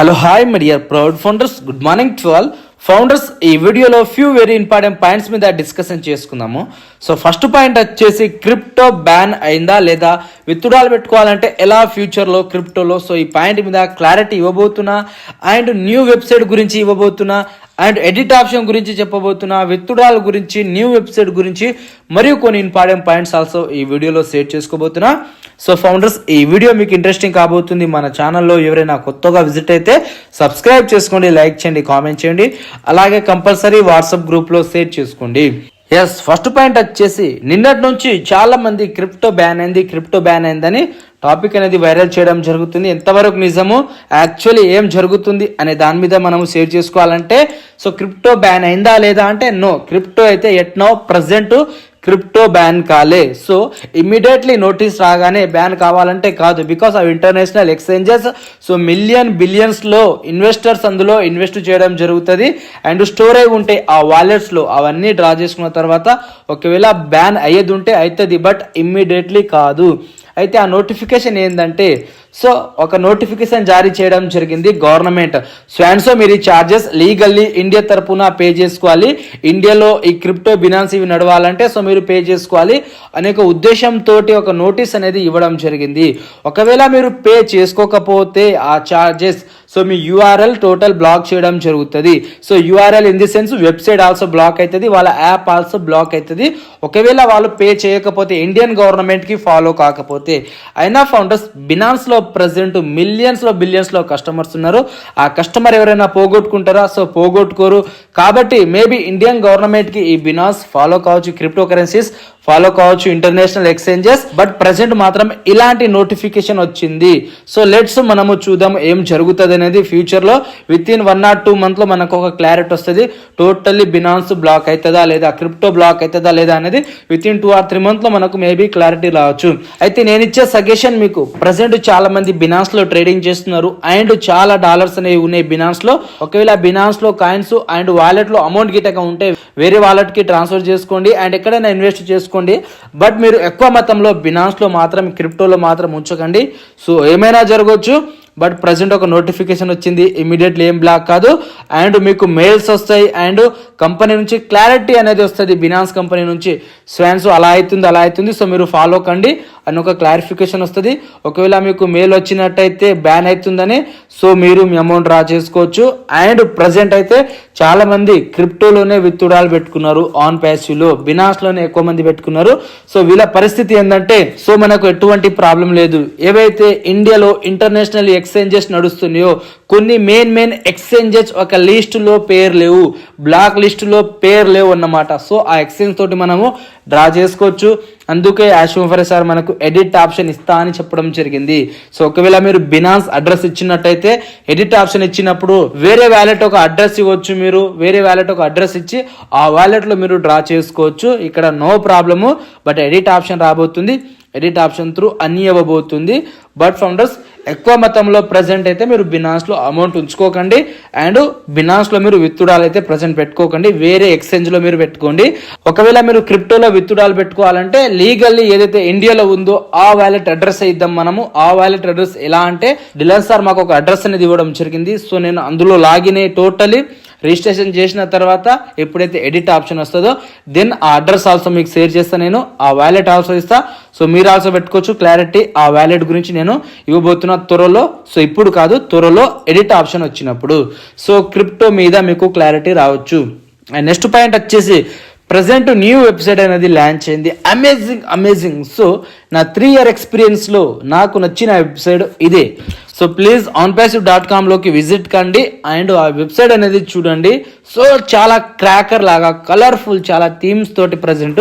Hello hi my dear proud founders, good morning to all founders. ఈ వీడియోలో few very important points మీద discussion చేసుకుందాము. So first point వచ్చేసి crypto ban అయిందా లేదా, విత్డ్రాల్ పెట్టుకోవాలంటే ఎలా ఫ్యూచర్లో క్రిప్టోలో. సో ఈ పాయింట్ మీద క్లారిటీ ఇవ్వబోతున్నా, అండ్ న్యూ వెబ్సైట్ గురించి ఇవ్వబోతున్నా, అండ్ ఎడిట్ ఆప్షన్ గురించి చెప్పబోతున్నా, విత్డ్రాల్ గురించి, న్యూ వెబ్సైట్ గురించి, మరియు కొన్ని ఇంపార్టెంట్ పాయింట్స్ ఆల్సో ఈ వీడియోలో షేర్ చేసుకోబోతున్నా. సో ఫౌండర్స్, ఈ వీడియో మీకు ఇంట్రెస్టింగ్ కాబోతుంది. మన ఛానల్లో ఎవరైనా కొత్తగా విజిట్ అయితే సబ్స్క్రైబ్ చేసుకోండి, లైక్ చేయండి, కామెంట్ చేయండి, అలాగే కంపల్సరీ వాట్సాప్ గ్రూప్లో షేర్ చేసుకోండి. ఎస్, ఫస్ట్ పాయింట్ వచ్చేసి నిన్నటి నుంచి చాలా మంది క్రిప్టో బ్యాన్ అయిందని టాపిక్ అనేది వైరల్ చేయడం జరుగుతుంది. ఎంతవరకు నిజము, యాక్చువల్లీ ఏం జరుగుతుంది అనే దాని మీద మనం షేర్ చేసుకోవాలంటే, సో క్రిప్టో బ్యాన్ అయిందా లేదా అంటే నో, క్రిప్టో అయితే at now present crypto ban కాలే. సో ఇమ్మీడియట్లీ నోటీస్ రాగానే బ్యాన్ కావాలంటే కాదు, because of international exchanges. So బిలియన్స్లో ఇన్వెస్టర్స్ అందులో ఇన్వెస్ట్ చేయడం జరుగుతుంది, అండ్ స్టోర్ అయి ఉంటే ఆ వాలెట్స్లో అవన్నీ డ్రా చేసుకున్న తర్వాత ఒకవేళ బ్యాన్ అయ్యేది ఉంటే అవుతుంది, బట్ ఇమ్మీడియట్లీ కాదు. అయితే ఆ నోటిఫికేషన్ ఏంటంటే, సో ఒక నోటిఫికేషన్ జారీ చేయడం జరిగింది గవర్నమెంట్. సో మీరు ఈ ఛార్జెస్ లీగల్లీ ఇండియా తరపున పే చేసుకోవాలి, ఇండియాలో ఈ క్రిప్టో బినాన్స్ ఇవి నడవాలంటే సో మీరు పే చేసుకోవాలి అనే ఒక ఉద్దేశంతో ఒక నోటీస్ అనేది ఇవ్వడం జరిగింది. ఒకవేళ మీరు పే చేసుకోకపోతే ఆ ఛార్జెస్, సో మీ యూఆర్ఎల్ టోటల్ బ్లాక్ చేయడం జరుగుతుంది. So URL in the sense website also block అవుతుంది, వాళ్ళ యాప్ ఆల్సో బ్లాక్ అవుతుంది. ఒకవేళ వాళ్ళు పే చేయకపోతే, ఇండియన్ గవర్నమెంట్కి ఫాలో కాకపోతే. అయినా ఫౌండర్స్, బినాన్స్లో ప్రజెంట్ బిలియన్స్లో కస్టమర్స్ ఉన్నారు. ఆ కస్టమర్ ఎవరైనా పోగొట్టుకుంటారా? సో పోగొట్టుకోరు. కాబట్టి మేబీ ఇండియన్ గవర్నమెంట్కి ఈ బినాన్స్ ఫాలో కావచ్చు, క్రిప్టో కరెన్సీస్ ఫాలో కావచ్చు, ఇంటర్నేషనల్ ఎక్స్చేంజెస్, బట్ ప్రజెంట్ మాత్రం ఇలాంటి నోటిఫికేషన్ వచ్చింది. సో లెట్స్ మనము చూద్దాం ఏం జరుగుతుంది అనేది. ఫ్యూచర్లో విత్ ఇన్ 1 or 2 months మనకు ఒక క్లారిటీ వస్తుంది. టోటల్లీ బినాన్స్ బ్లాక్ అవుతుందా లేదా, క్రిప్టో బ్లాక్ అవుతుందా లేదా అనేది విత్ ఇన్ 2 or 3 months మనకు మేబీ క్లారిటీ రావచ్చు. అయితే నేను ఇచ్చే సజెషన్ మీకు, ప్రజెంట్ చాలా మంది బినాన్స్ లో ట్రేడింగ్ చేస్తున్నారు, అండ్ చాలా డాలర్స్ అనేవి ఉన్నాయి బినాన్స్ లో. ఒకవేళ బినాన్స్ లో కాయిన్స్ అండ్ వాలెట్ లో అమౌంట్ గిటక ఉంటే వేరే వాలెట్ కి ట్రాన్స్ఫర్ చేసుకోండి, అండ్ ఎక్కడైనా ఇన్వెస్ట్ చేసుకోండి. బట్ మీరు ఎక్కువ మొత్తంలో బినాన్స్ లో మాత్రం, క్రిప్టోలో మాత్రం ఉంచకండి. సో ఏమైనా జరగవచ్చు, బట్ ప్రజెంట్ ఒక నోటిఫికేషన్ వచ్చింది, ఇమీడియట్లీ ఏం బ్లాక్ కాదు, అండ్ మీకు మెయిల్స్ వస్తాయి, అండ్ కంపెనీ నుంచి క్లారిటీ అనేది వస్తుంది, బినాన్స్ కంపెనీ నుంచి. స్వాన్స్ అలా అవుతుంది, సో మీరు ఫాలో కండి అని ఒక క్లారిఫికేషన్ వస్తుంది. ఒకవేళ మీకు మెయిల్ వచ్చినట్టయితే బ్యాన్ అవుతుందని, సో మీరు మీ అమౌంట్ డ్రా చేసుకోవచ్చు. అండ్ ప్రజెంట్ అయితే చాలా మంది క్రిప్టోలోనే విత్డ్రాల్ పెట్టుకున్నారు, ఆన్ ప్యాసివ్లో, బినాన్స్లోనే ఎక్కువ మంది పెట్టుకున్నారు. సో వీళ్ళ పరిస్థితి ఏంటంటే, సో మనకు ఎటువంటి ప్రాబ్లం లేదు. ఏవైతే ఇండియాలో ఇంటర్నేషనల్ ఎక్స్చేంజెస్ నడుస్తున్నాయో, కొన్ని మెయిన్ ఎక్స్చేంజెస్ ఒక లిస్టులో పేరు లేవు, బ్లాక్ లిస్టులో పేరు లేవు అన్నమాట. సో ఆ ఎక్స్చేంజ్ తోటి మనము డ్రా చేసుకోవచ్చు. అందుకే యాష్మఫరే సార్ మనకు ఎడిట్ ఆప్షన్ ఇస్తా అని చెప్పడం జరిగింది. సో ఒకవేళ మీరు బినాన్స్ అడ్రస్ ఇచ్చినట్టయితే, ఎడిట్ ఆప్షన్ ఇచ్చినప్పుడు వేరే వ్యాలెట్ ఒక అడ్రస్ ఇవ్వచ్చు. మీరు వేరే వ్యాలెట్ ఒక అడ్రస్ ఇచ్చి ఆ వ్యాలెట్లో మీరు డ్రా చేసుకోవచ్చు, ఇక్కడ no problem. But edit option రాబోతుంది, ఎడిట్ ఆప్షన్ త్రూ అన్ని ఇవ్వబోతుంది. బట్ ఫౌండర్స్, ఎక్కువ మొత్తంలో ప్రజెంట్ అయితే మీరు బినాన్స్లో అమౌంట్ ఉంచుకోకండి, అండ్ బినాన్స్లో మీరు విత్డ్రాల్ అయితే ప్రజెంట్ పెట్టుకోకండి, వేరే ఎక్స్చేంజ్లో మీరు పెట్టుకోండి. ఒకవేళ మీరు క్రిప్టోలో విత్డ్రాల్ పెట్టుకోవాలంటే లీగల్లీ ఏదైతే ఇండియాలో ఉందో ఆ వ్యాలెట్ అడ్రస్ ఇద్దాం మనము. ఆ వ్యాలెట్ అడ్రస్ ఎలా అంటే, డిలర్ సార్ మాకు ఒక అడ్రస్ అనేది ఇవ్వడం జరిగింది. సో నేను అందులో లాగిన్ అయ్యి టోటలీ రిజిస్ట్రేషన్ చేసిన తర్వాత ఎప్పుడైతే ఎడిట్ ఆప్షన్ వస్తుందో, దెన్ ఆ అడ్రస్ ఆల్సో మీకు షేర్ చేస్తాను, నేను ఆ వ్యాలెట్ ఆల్సో ఇస్తా. సో మీరు ఆల్సో పెట్టుకోవచ్చు క్లారిటీ. ఆ వ్యాలెట్ గురించి నేను ఇవ్వబోతున్నా త్వరలో. సో ఇప్పుడు కాదు, త్వరలో ఎడిట్ ఆప్షన్ వచ్చినప్పుడు సో క్రిప్టో మీద మీకు క్లారిటీ రావచ్చు. అండ్ నెక్స్ట్ పాయింట్ వచ్చేసి, ప్రజెంట్ న్యూ వెబ్సైట్ అనేది లాంచ్ అయింది. అమేజింగ్. సో నా 3 year ఎక్స్పీరియన్స్లో నాకు నచ్చిన వెబ్సైట్ ఇదే. సో ప్లీజ్ onpassive.com లోకి విజిట్ కండి, అండ్ ఆ వెబ్సైట్ అనేది చూడండి. సో చాలా క్రాకర్ లాగా కలర్ఫుల్, చాలా థీమ్స్ తోటి ప్రజెంట్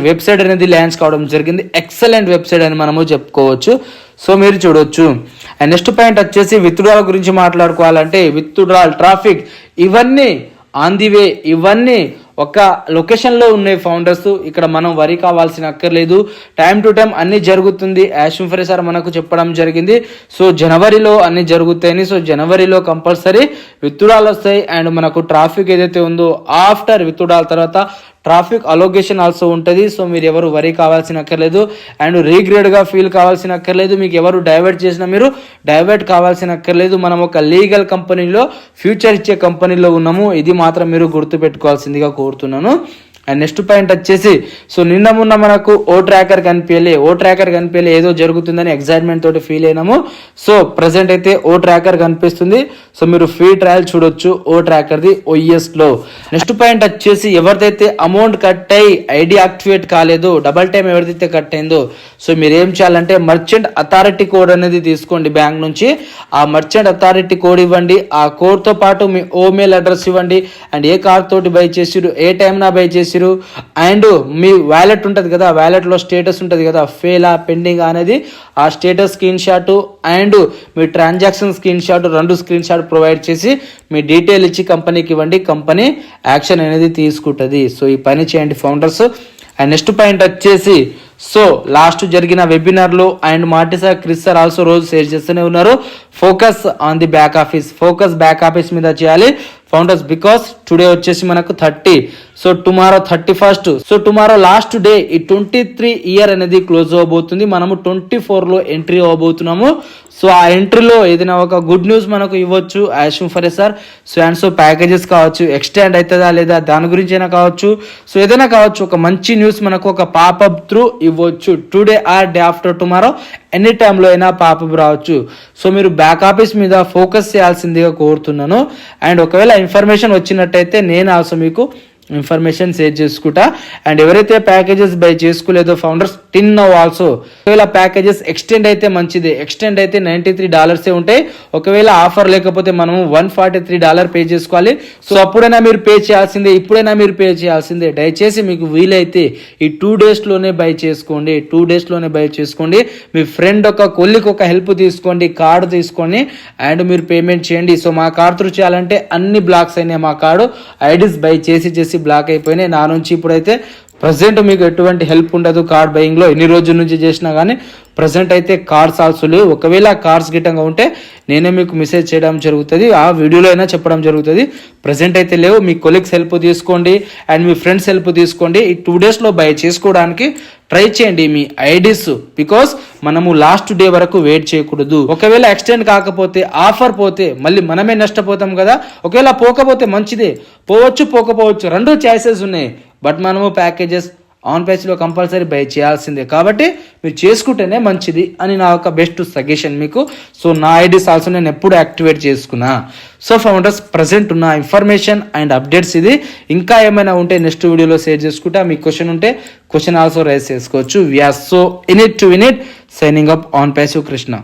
వెబ్సైట్ అనేది లాంచ్ కావడం జరిగింది. ఎక్సలెంట్ వెబ్సైట్ అని మనము చెప్పుకోవచ్చు. సో మీరు చూడొచ్చు. అండ్ నెక్స్ట్ పాయింట్ వచ్చేసి, విత్డ్రాల్ గురించి మాట్లాడుకోవాలంటే, విత్డ్రాల్, ట్రాఫిక్, ఇవన్నీ ఆన్ ది వే, ఇవన్నీ ఒక లొకేషన్లో ఉన్నాయి ఫౌండర్స్. ఇక్కడ మనం వరి కావాల్సిన అక్కర్లేదు, టైం టు టైం అన్ని జరుగుతుంది. యాష్మఫరే సార్ మనకు చెప్పడం జరిగింది. సో జనవరిలో అన్ని జరుగుతాయని. సో జనవరిలో కంపల్సరీ విత్డ్రాల్ వస్తాయి, అండ్ మనకు ట్రాఫిక్ ఏదైతే ఉందో ఆఫ్టర్ విత్డ్రాల్ తర్వాత ట్రాఫిక్ అలోకేషన్ ఆల్సో ఉంటుంది. సో మీరు ఎవరు వరీ కావాల్సిన అక్కర్లేదు అండ్ రీగ్రేడ్గా ఫీల్ కావాల్సిన అక్కర్లేదు. మీకు ఎవరు డైవర్ట్ చేసినా మీరు డైవర్ట్ కావాల్సిన అక్కర్లేదు. మనం ఒక లీగల్ కంపెనీలో, ఫ్యూచర్ ఇచ్చే కంపెనీలో ఉన్నాము. ఇది మాత్రం మీరు గుర్తుపెట్టుకోవాల్సిందిగా కోరుతున్నాను. అండ్ నెక్స్ట్ పాయింట్ వచ్చేసి, సో నిన్న మొన్న మనకు ఓ ట్రాకర్ కనిపించలే, ఏదో జరుగుతుందని ఎగ్జైట్మెంట్ తోటి ఫీల్ అయినాము. సో ప్రజెంట్ అయితే ఓ ట్రాకర్ కనిపిస్తుంది. సో మీరు ఫ్రీ ట్రయల్ చూడొచ్చు ఓ ట్రాకర్ది OES లో. నెక్స్ట్ పాయింట్ వచ్చేసి, ఎవరిదైతే అమౌంట్ కట్ అయ్యి ఐడి యాక్టివేట్ కాలేదో, డబల్ టైం ఎవరిదైతే కట్ అయిందో, సో మీరు ఏం చేయాలంటే మర్చెంట్ అథారిటీ కోడ్ అనేది తీసుకోండి బ్యాంక్ నుంచి. ఆ మర్చెంట్ అథారిటీ కోడ్ ఇవ్వండి. ఆ కోడ్ తో పాటు మీ ఓమెయిల్ అడ్రస్ ఇవ్వండి. అండ్ ఏ కార్డ్ తోటి బై చేసిరు, ఏ టైం నా బై చేసి, అండ్ మీ వ్యాలెట్ ఉంటుంది కదా, వ్యాలెట్ లో స్టేటస్ ఉంటుంది కదా, ఫెయిలా పెండింగ్ అనేది, ఆ status screen shot and me transaction screen shot, 2 screen shot provide చేసి మీ డీటెయిల్ ఇచ్చి కంపెనీకి ఇవ్వండి. కంపెనీ యాక్షన్ అనేది తీసుకుంటుంది. సో ఈ పని చేయండి ఫౌండర్స్. అండ్ నెక్స్ట్ పాయింట్ వచ్చేసి, సో లాస్ట్ జరిగిన వెబినార్లో and Marty sir, Chris sir also రోజు షేర్ చేస్తూనే ఉన్నారు, focus on the back office, focus back office మీద చేయాలి ఫౌండర్స్. బికాస్ టుడే వచ్చేసి మనకు 30, so tomorrow 31st, so tomorrow last day. ఈ 23 ఇయర్ అనేది క్లోజ్ అవబోతుంది. మనము 24లో ఎంట్రీ అవ్వబోతున్నాము. సో ఆ ఎంట్రీలో ఏదైనా ఒక గుడ్ న్యూస్ మనకు ఇవ్వచ్చు assume for sir. So and so packages కావచ్చు, ఎక్స్టెండ్ అవుతుందా లేదా దాని గురించి అయినా కావచ్చు, సో ఏదైనా కావచ్చు, ఒక మంచి న్యూస్ మనకు ఒక పాపప్ త్రూ ఇవ్వచ్చు. Today or day after tomorrow any టైంలో అయినా పాపప్ రావచ్చు. సో మీరు బ్యాక్ ఆఫీస్ మీద ఫోకస్ చేయాల్సిందిగా కోరుతున్నాను. అండ్ ఒకవేళ ఇన్ఫర్మేషన్ వచ్చినట్టయితే నేను ఆల్సో మీకు ఇన్ఫర్మేషన్ షేర్ చేసుకుంటా. అండ్ ఎవరైతే ప్యాకేజెస్ బై చేసుకోలేదో ఫౌండర్స్, టిన్ నౌ ఆల్సో, ఒకవేళ ప్యాకేజెస్ ఎక్స్టెండ్ అయితే మంచిదే. ఎక్స్టెండ్ అయితే $93 ఉంటాయి. ఒకవేళ ఆఫర్ లేకపోతే మనము $143 పే చేసుకోవాలి. సో అప్పుడైనా మీరు పే చేయాల్సిందే, ఇప్పుడైనా మీరు పే చేయాల్సిందే. దయచేసి మీకు వీలైతే ఈ 2 డేస్లోనే బై చేసుకోండి, 2 డేస్లోనే బై చేసుకోండి. మీ ఫ్రెండ్ ఒక కొల్లికి ఒక హెల్ప్ తీసుకోండి, కార్డు తీసుకొని అండ్ మీరు పేమెంట్ చేయండి. సో మా కార్డు త్రూ చేయాలంటే అన్ని బ్లాక్స్ అయినాయి, మా కార్డు ఐడీస్ బై చేసి బ్లాక్ అయిపోయినాయి. నా నుంచి ఇప్పుడైతే ప్రజెంట్ మీకు ఎటువంటి హెల్ప్ ఉండదు కార్డ్ బయింగ్ లో. ఎన్ని రోజుల నుంచి చేసినా కానీ ప్రజెంట్ అయితే కార్డ్స్ ఆల్సో లేవు. ఒకవేళ కార్డ్స్ గిట్టంగా ఉంటే నేనే మీకు మెసేజ్ చేయడం జరుగుతుంది, ఆ వీడియోలో అయినా చెప్పడం జరుగుతుంది. ప్రజెంట్ అయితే లేవు. మీ కొలీగ్స్ హెల్ప్ తీసుకోండి అండ్ మీ ఫ్రెండ్స్ హెల్ప్ తీసుకోండి. ఈ 2 డేస్లో బై చేసుకోవడానికి ట్రై చేయండి మీ ఐడీస్. బికాస్ మనము లాస్ట్ డే వరకు వెయిట్ చేయకూడదు. ఒకవేళ ఎక్స్టెండ్ కాకపోతే, ఆఫర్ పోతే మళ్ళీ మనమే నష్టపోతాం కదా. ఒకవేళ పోకపోతే మంచిదే, పోకపోవచ్చు, 2 ఛాయిసెస్ ఉన్నాయి. బట్ మనము ప్యాకేజెస్ ఆన్ పేజ్లో కంపల్సరీ బై చేయాల్సిందే. కాబట్టి మీరు చేసుకుంటేనే మంచిది అని నా ఒక బెస్ట్ సజెషన్ మీకు. సో నా ఐడీస్ ఆల్సో నేను ఎప్పుడు యాక్టివేట్ చేసుకున్నా. సో ఫౌండర్స్, ప్రజెంట్ ఉన్న ఇన్ఫర్మేషన్ అండ్ అప్డేట్స్ ఇది. ఇంకా ఏమైనా ఉంటే నెక్స్ట్ వీడియోలో షేర్ చేసుకుంటా. మీకు క్వశ్చన్ ఉంటే క్వశ్చన్ ఆల్సో రైజ్ చేసుకోవచ్చు. We are so in it to win it. Signing up on page Krishna.